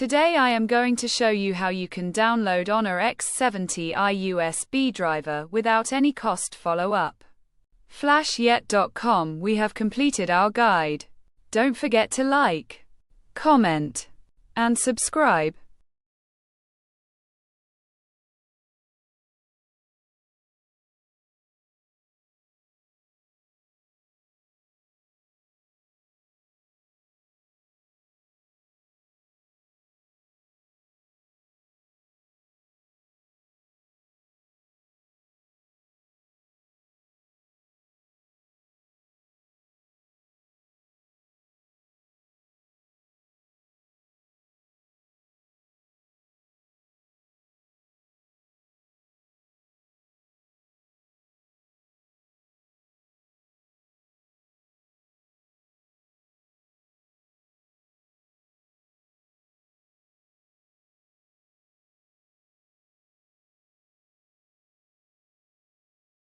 Today I am going to show you how you can download Honor X70i USB driver without any cost. Follow up. Flashyet.com. We have completed our guide. Don't forget to like, comment, and subscribe.